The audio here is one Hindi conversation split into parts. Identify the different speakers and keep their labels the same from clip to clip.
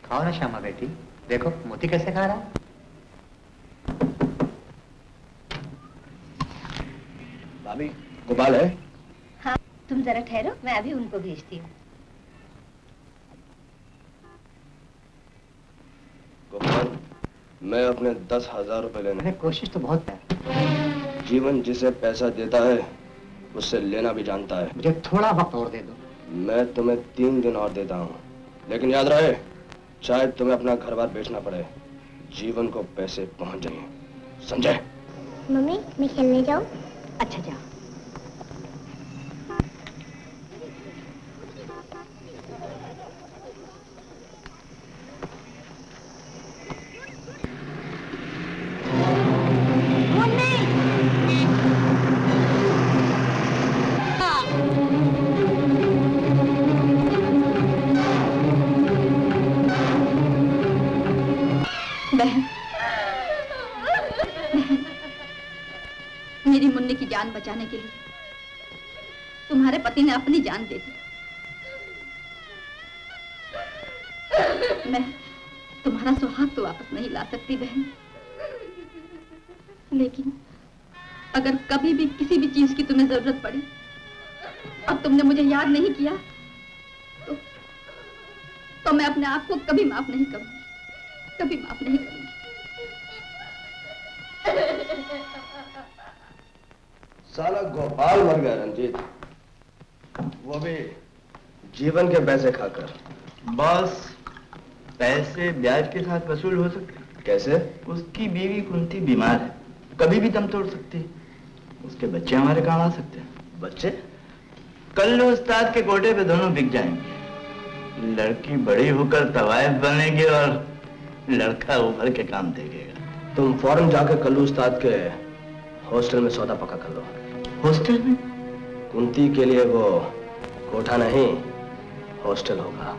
Speaker 1: खाओ ना श्यामा बेटी, देखो मोती कैसे खा रहा है।
Speaker 2: भाभी गोपाल है?
Speaker 3: हाँ, तुम जरा ठहरो, मैं अभी उनको भेजती हूँ।
Speaker 2: गोपाल, मैं अपने 10,000 रुपए लेने।
Speaker 1: कोशिश तो बहुत है।
Speaker 2: जीवन जिसे पैसा देता है उससे लेना भी जानता है।
Speaker 1: मुझे थोड़ा वक्त और दे दो।
Speaker 2: मैं तुम्हें 3 दिन और देता हूँ, लेकिन याद रहे, चाहे तुम्हें अपना घर बार बेचना पड़े, जीवन को पैसे पहुंच जाएंगे, समझे?
Speaker 4: मम्मी, मैं खेलने जाऊँ?
Speaker 3: अच्छा जाओ। बहन, मेरी मुन्नी की जान बचाने के लिए तुम्हारे पति ने अपनी जान दे दी। मैं तुम्हारा सुहाग तो वापस नहीं ला सकती बहन, लेकिन अगर कभी भी किसी भी चीज की तुम्हें जरूरत पड़ी और तुमने मुझे याद नहीं किया तो मैं अपने आप को कभी माफ नहीं करूंगी, कभी माफ नहीं करूंगी।
Speaker 2: साला गोपाल मर गया रंजीत, वो भी जीवन के पैसे खाकर।
Speaker 5: बॉस, पैसे ब्याज के साथ वसूल हो सकते?
Speaker 2: कैसे?
Speaker 5: उसकी बीवी कुंती बीमार है, कभी भी दम तोड़ सकती है। उसके बच्चे हमारे काम आ सकते हैं।
Speaker 2: बच्चे?
Speaker 5: कल उस्ताद के कोटे पे दोनों बिक जाएंगे। लड़की बड़ी होकर तवायफ बनेगी और लड़का उभर के काम देखेगा।
Speaker 2: तुम फौरन जाकर कल्लू उस्ताद के हॉस्टल में सौदा पक्का कर लो।
Speaker 5: हॉस्टल में?
Speaker 2: कुंती के लिए वो कोठा नहीं, हॉस्टल होगा।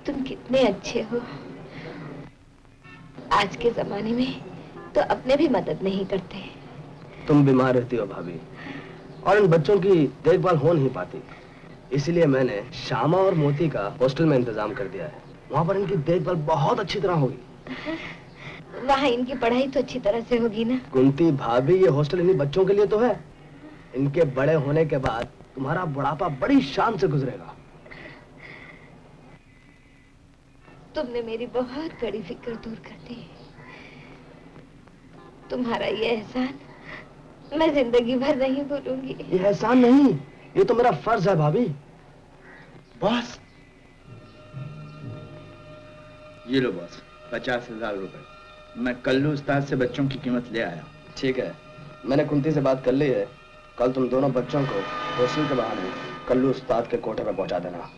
Speaker 3: तुम कितने अच्छे हो। आज के जमाने में तो अपने भी मदद नहीं करते।
Speaker 2: तुम बीमार रहती हो भाभी, और इन बच्चों की देखभाल हो नहीं पाती, इसलिए मैंने श्यामा और मोती का हॉस्टल में इंतजाम कर दिया है। वहाँ पर इनकी देखभाल बहुत अच्छी तरह होगी।
Speaker 3: वहाँ इनकी पढ़ाई तो अच्छी तरह से होगी ना?
Speaker 2: कुंती भाभी, ये हॉस्टल इन्हीं बच्चों के लिए तो है। इनके बड़े होने के बाद तुम्हारा बुढ़ापा बड़ी शान से गुजरेगा।
Speaker 3: तुमने मेरी बहुत बड़ी फिक्र दूर कर दी। तुम्हारा ये एहसान मैं जिंदगी भर नहीं भूलूंगी।
Speaker 2: ये एहसान नहीं, ये तो मेरा फर्ज है भाभी।
Speaker 5: बॉस, ये लो बॉस, 50,000 रुपए। मैं कल्लू उस्ताद से बच्चों की कीमत ले आया।
Speaker 2: ठीक है, मैंने कुंती से बात कर ली है। कल तुम दोनों बच्चों को हॉस्टल के बहाने कल्लू उस्ताद के कोठे पे पहुंचा देना।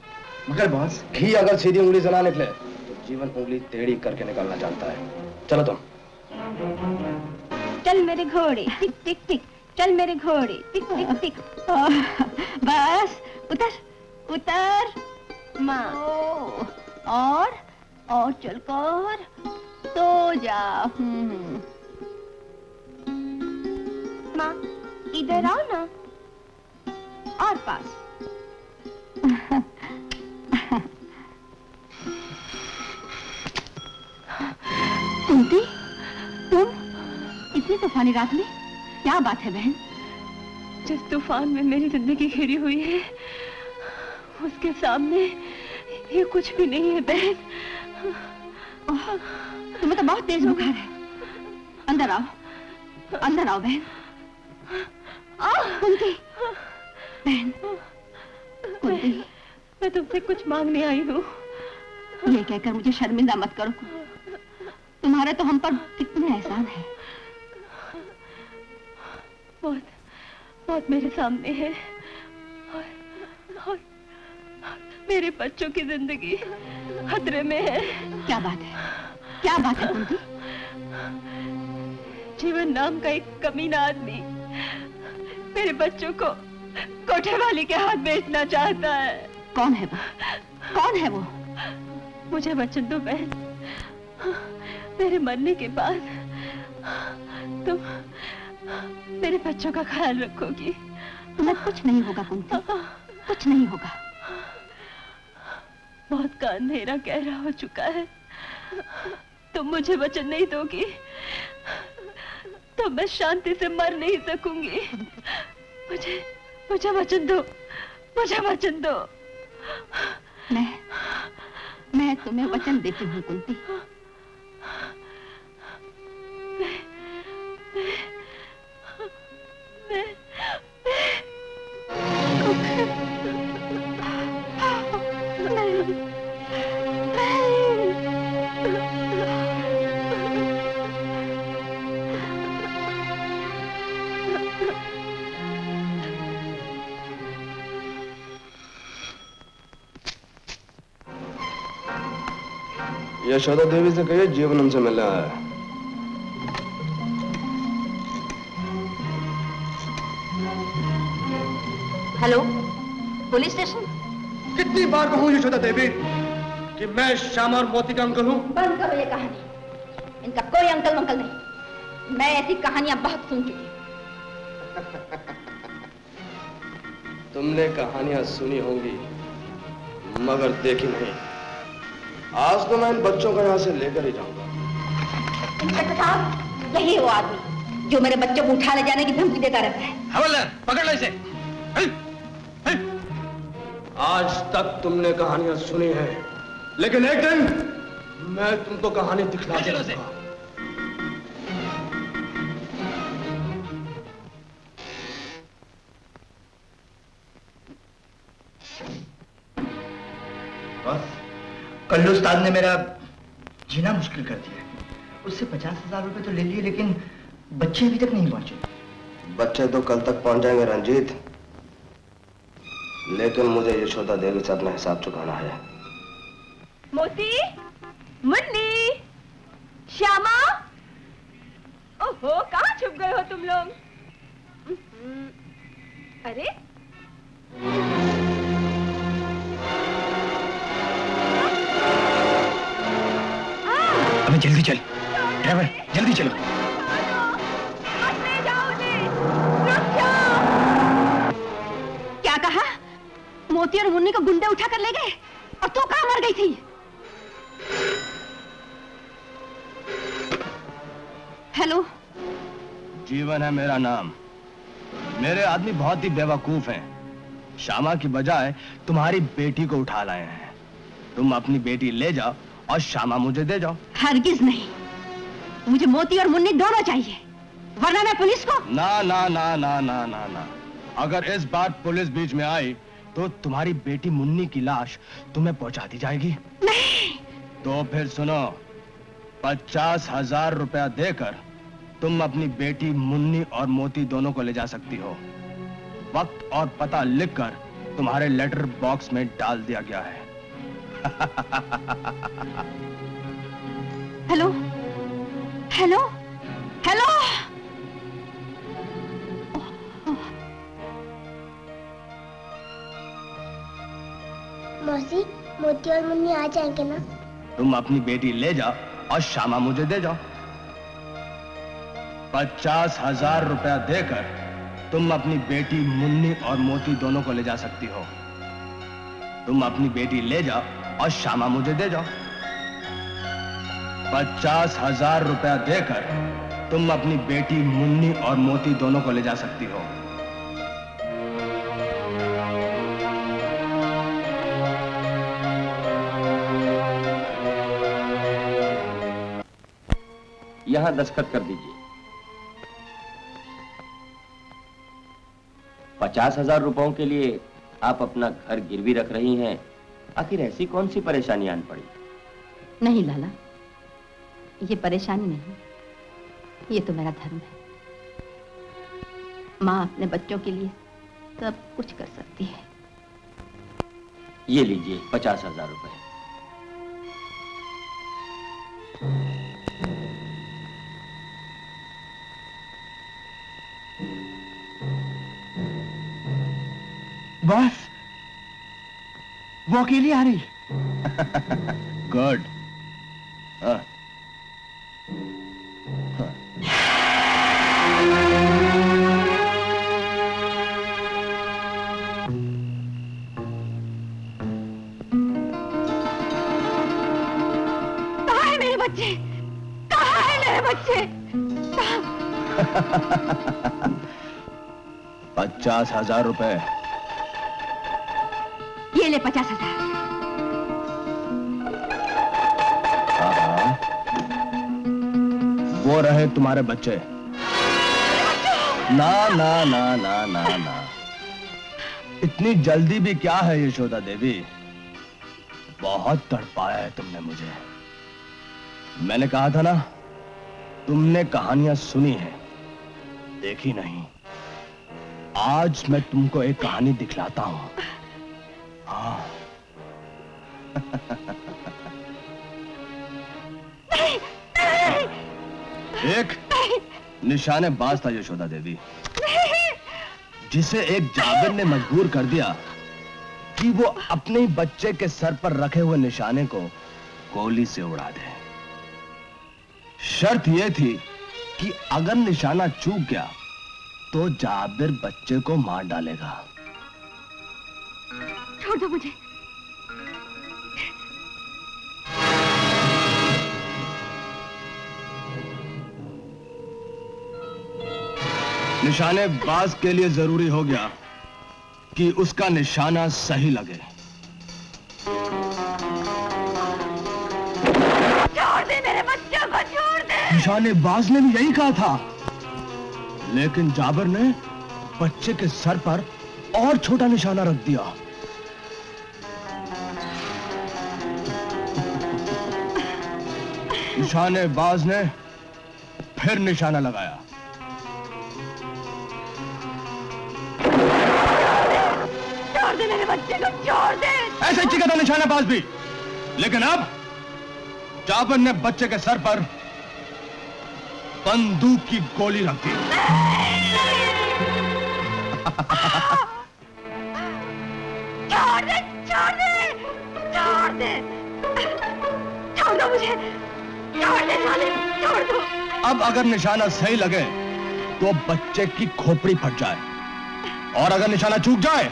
Speaker 5: मगर बॉस,
Speaker 2: घी अगर सीधी उंगली से ना निकले तो जीवन उंगली टेढ़ी करके निकालना जानता है। चलो तुम।
Speaker 4: चल मेरे घोड़े, टिक टिक टिक, चल मेरे घोड़े, टिक टिक टिक। बस उतर उतर माँ। और चल कर सो जा। माँ इधर आओ ना, और पास।
Speaker 3: कुंती, तुम इतनी तूफानी रात में? क्या बात है बहन?
Speaker 4: जिस तूफान में मेरी जिंदगी घिरी हुई है, उसके सामने ये कुछ भी नहीं है बहन।
Speaker 3: तुम्हें तो बहुत तेज बुखार है। अंदर आओ, अंदर आओ बहन। कुंती, बहन, कुंती,
Speaker 4: मैं तुमसे कुछ मांगने आई हूँ।
Speaker 3: ये कहकर मुझे शर्मिंदा मत करो। तुम्हारे तो हम पर कितने एहसान है।
Speaker 4: मौत मेरे सामने है और मेरे बच्चों की जिंदगी खतरे में है।
Speaker 3: क्या बात है, क्या बात है कुंती?
Speaker 4: जीवन नाम का एक कमीना आदमी मेरे बच्चों को कोठे वाली के हाथ बेचना चाहता है।
Speaker 3: कौन है वो? कौन है वो?
Speaker 4: मुझे वचन दो बहन, मेरे मरने के बाद तुम मेरे बच्चों का ख्याल रखोगी।
Speaker 3: तुम्हें कुछ नहीं होगा कुंती, कुछ नहीं होगा।
Speaker 4: मौत का अंधेरा गहरा हो चुका है। तुम मुझे वचन नहीं दोगी तो मैं शांति से मर नहीं सकूंगी। मुझे वचन दो, मुझे वचन दो।
Speaker 3: मैं तुम्हें वचन देती हूँ कुंती।
Speaker 2: यशोदा देवी से कहिए जीवन हमसे मिलने आया है।
Speaker 3: Hello, police station.
Speaker 2: कितनी बार कहूं यशोदा देवी कि मैं श्यामा और मोती का अंकल हूं?
Speaker 3: बंद करो ये कहानी। इनका कोई अंकल वंकल नहीं। मैं ऐसी कहानियां बहुत सुन चुकी हूँ।
Speaker 2: तुमने कहानियां सुनी होंगी मगर देखी नहीं। आज तो मैं इन बच्चों को यहाँ से लेकर ही जाऊंगा।
Speaker 3: इंस्पेक्टर साहब, यही वो आदमी जो मेरे बच्चों को उठा ले जाने की धमकी देता रहता है।
Speaker 2: हवलदार, पकड़ लो इसे। आज तक तुमने कहानियां सुनी है, लेकिन एक दिन मैं तुमको कहानी दिखला के रहूंगा।
Speaker 5: बस कल्लू उस्ताद ने मेरा जीना मुश्किल कर दिया। उससे 50,000 रुपए तो ले लिए, लेकिन बच्चे अभी तक नहीं पहुंचे।
Speaker 2: बच्चे तो कल तक पहुंच जाएंगे रंजीत, लेकिन मुझे यशोदा देवी से अपना हिसाब चुकाना है।
Speaker 4: मोती, मुन्नी, श्यामा, ओहो, कहाँ छुप गए हो तुम लोग? अरे
Speaker 5: अबे जल्दी चल ड्राइवर, जल्दी चलो।
Speaker 3: क्या कहा? मोती और मुन्नी को गुंडे उठा कर ले गए और तू कहाँ मर गई थी? हेलो,
Speaker 2: जीवन है मेरा नाम। मेरे आदमी बहुत ही बेवकूफ हैं। श्यामा की बजाय तुम्हारी बेटी को उठा लाए हैं। तुम अपनी बेटी ले जाओ और श्यामा मुझे दे जाओ।
Speaker 3: हरगिज नहीं, मुझे मोती और मुन्नी दोनों चाहिए, वरना मैं पुलिस को।
Speaker 2: ना ना ना ना ना ना ना, अगर इस बार पुलिस बीच में आई तो तुम्हारी बेटी मुन्नी की लाश तुम्हें पहुंचा दी जाएगी।
Speaker 3: नहीं।
Speaker 2: तो फिर सुनो, 50,000 रुपया देकर तुम अपनी बेटी मुन्नी और मोती दोनों को ले जा सकती हो। वक्त और पता लिखकर तुम्हारे लेटर बॉक्स में डाल दिया गया है।
Speaker 3: Hello, hello, hello.
Speaker 6: मौसी, मोती और मुन्नी आ जाएंगे ना?
Speaker 2: तुम अपनी बेटी ले जाओ और श्यामा मुझे दे जाओ। 50,000 रुपया देकर तुम अपनी बेटी मुन्नी और मोती दोनों को ले जा सकती हो। तुम अपनी बेटी ले जाओ और श्यामा मुझे दे जाओ। 50,000 रुपया देकर तुम अपनी बेटी मुन्नी और मोती दोनों को ले जा सकती हो।
Speaker 7: यहां दस्तखत कर दीजिए। 50,000 रुपयों के लिए आप अपना घर गिरवी रख रही हैं। आखिर ऐसी कौन सी परेशानी आन पड़ी?
Speaker 3: नहीं लाला, ये परेशानी नहीं, ये तो मेरा धर्म है। माँ अपने बच्चों के लिए सब कुछ कर सकती है।
Speaker 7: ये लीजिए 50,000 रुपए।
Speaker 5: बस वो अकेली आ रही।
Speaker 2: गुड।
Speaker 4: मुझसे।
Speaker 2: 50,000 रुपए।
Speaker 4: ये ले 50,000।
Speaker 2: हाँ, वो रहे तुम्हारे बच्चे। ना ना ना ना ना ना, इतनी जल्दी भी क्या है यशोदा देवी? बहुत तड़पाया है तुमने मुझे। मैंने कहा था ना, तुमने कहानियां सुनी है, देखी नहीं। आज मैं तुमको एक कहानी दिखलाता हूं। हाँ। एक निशानेबाज था यशोदा देवी, जिसे एक जाबिर ने मजबूर कर दिया कि वो अपने ही बच्चे के सर पर रखे हुए निशाने को गोली से उड़ा दे। शर्त यह थी कि अगर निशाना चूक गया तो जाबिर बच्चे को मार डालेगा।
Speaker 4: छोड़ दो मुझे।
Speaker 2: निशानेबाज के लिए जरूरी हो गया कि उसका निशाना सही लगे।
Speaker 4: छोड़ दे मेरे बच्चे को, छोड़ दे।
Speaker 2: निशानेबाज ने भी यही कहा था, लेकिन जाबिर ने बच्चे के सर पर और छोटा निशाना रख दिया। निशानेबाज ने फिर निशाना लगाया।
Speaker 4: छोड़ दे मेरे बच्चे को, छोड़ दे।
Speaker 2: ऐसे चिका था निशानेबाज भी, लेकिन अब जाबिर ने बच्चे के सर पर बंदूक की गोली रख दी।
Speaker 4: छोड़ दे, छोड़ दे, छोड़ दे, छोड़ दो मुझे, छोड़ दे साले, छोड़ दो।
Speaker 2: अब अगर निशाना सही लगे तो बच्चे की खोपड़ी फट जाए, और अगर निशाना चूक जाए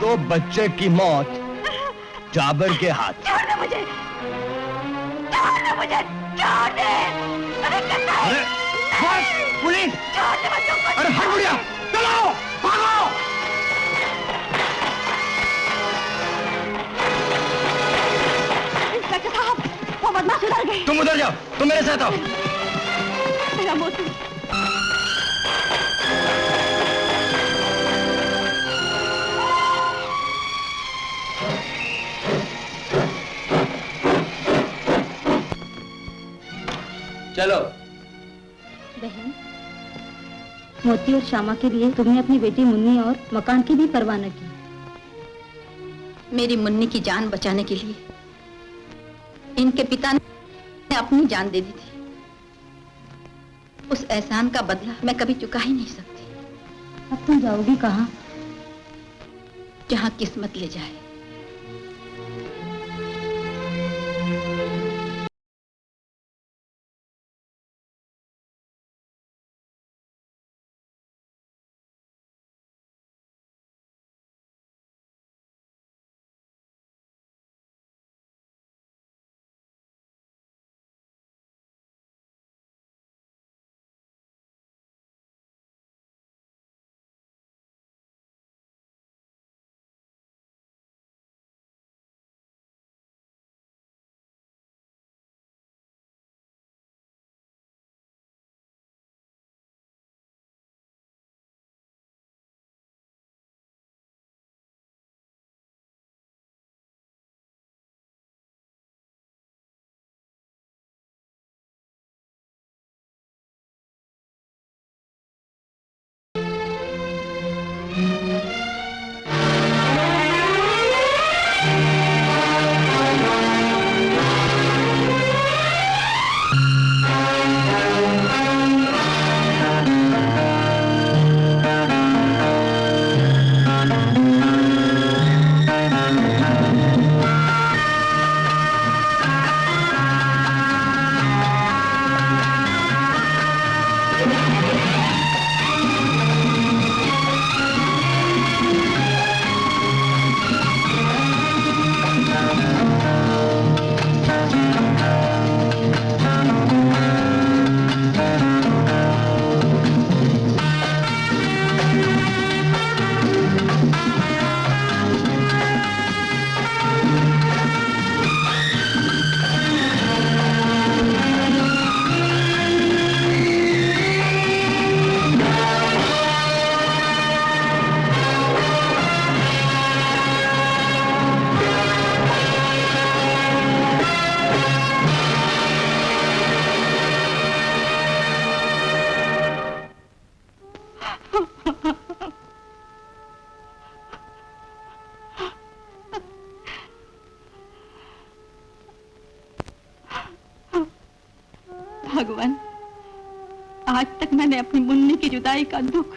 Speaker 2: तो बच्चे की मौत जाबिर के हाथ।
Speaker 4: छोड़ दे मुझे, छोड़ दे मुझे, छोड़ दे।
Speaker 2: अरे पुलिस!
Speaker 4: छोड़ दे बच्चों को।
Speaker 2: अरे हट बुढ़िया, चलो भागो।
Speaker 4: इंस्पेक्टर साहब, वो बदमाश उधर गए।
Speaker 2: तुम उधर जाओ, तुम मेरे साथ आओ।
Speaker 4: मेरा मोती।
Speaker 7: चलो।
Speaker 3: बहन, मोती और श्यामा के लिए तुमने अपनी बेटी मुन्नी और मकान की भी परवाह न की। मेरी मुन्नी की जान बचाने के लिए इनके पिता ने अपनी जान दे दी थी। उस एहसान का बदला मैं कभी चुका ही नहीं सकती। अब तुम जाओगी कहाँ? जहाँ किस्मत ले जाए।
Speaker 4: आज तक मैंने अपनी मुन्नी की जुदाई का दुख